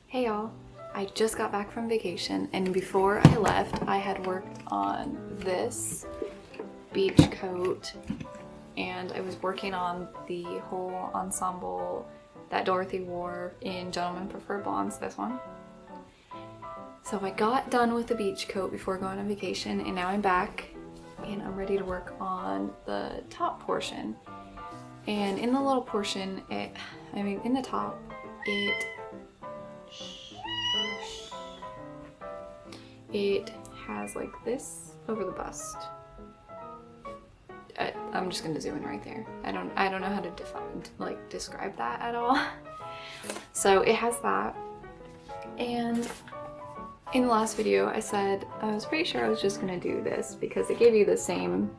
Hey y'all, I just got back from vacation and before I left I had worked on this beach coat and I was working on the whole ensemble that Dorothy wore in Gentlemen Prefer Blondes, this one. So I got done with the beach coat before going on vacation and now I'm back and I'm ready to work on the top portion. And in the little portion, in the top, it has like this over the bust. I'm just gonna zoom in right there. I don't know how to describe that at all. So it has that. And in the last video I said I was pretty sure I was just gonna do this because it gave you the same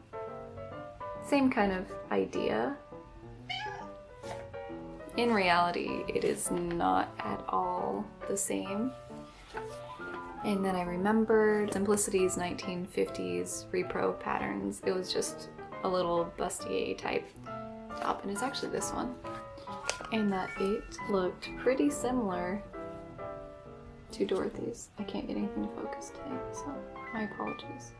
kind of idea. In reality, it is not at all the same. And then I remembered Simplicity's 1950s repro patterns. It was just a little bustier type top, and it's actually this one. And that it looked pretty similar to Dorothy's. I can't get anything to focus today, so my apologies.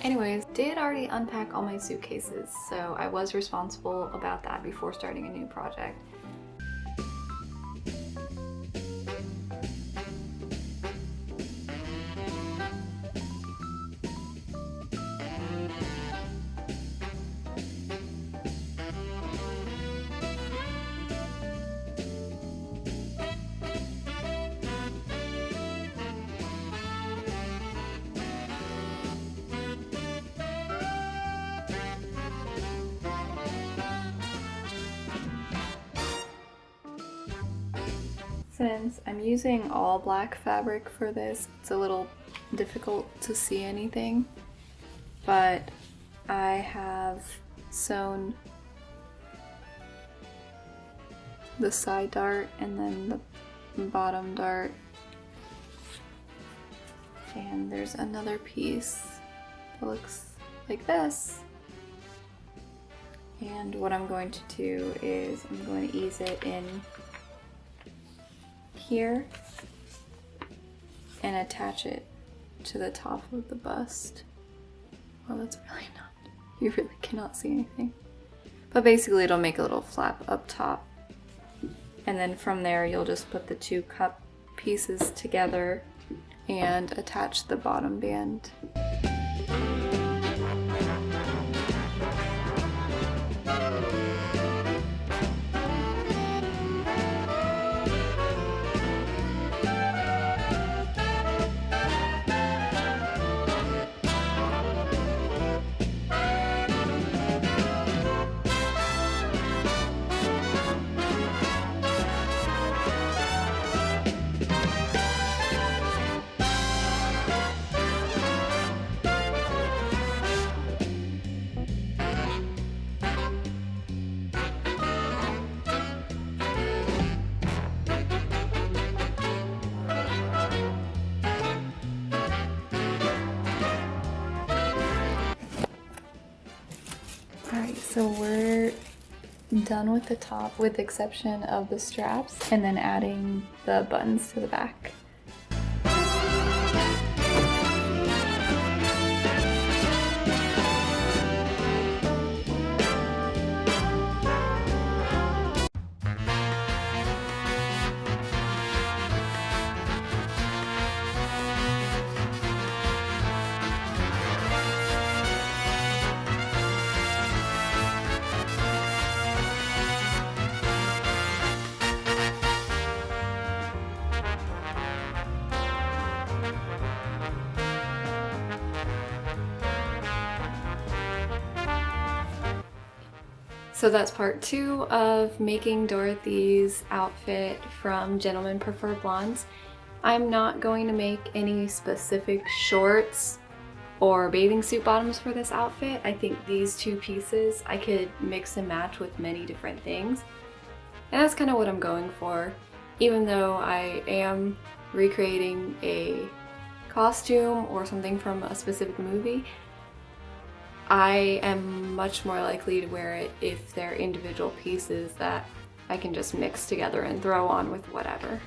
Anyways, did already unpack all my suitcases, so I was responsible about that before starting a new project. Since I'm using all black fabric for this, it's a little difficult to see anything, but I have sewn the side dart and then the bottom dart, and there's another piece that looks like this. And what I'm going to do is I'm going to ease it in here and attach it to the top of the bust. Well, that's really not, you really cannot see anything. But basically it'll make a little flap up top. And then from there you'll just put the two cup pieces together and attach the bottom band. Alright, so we're done with the top with the exception of the straps and then adding the buttons to the back. So that's part 2 of making Dorothy's outfit from Gentlemen Prefer Blondes. I'm not going to make any specific shorts or bathing suit bottoms for this outfit. I think these two pieces I could mix and match with many different things. And that's kind of what I'm going for. Even though I am recreating a costume or something from a specific movie, I am much more likely to wear it if they're individual pieces that I can just mix together and throw on with whatever.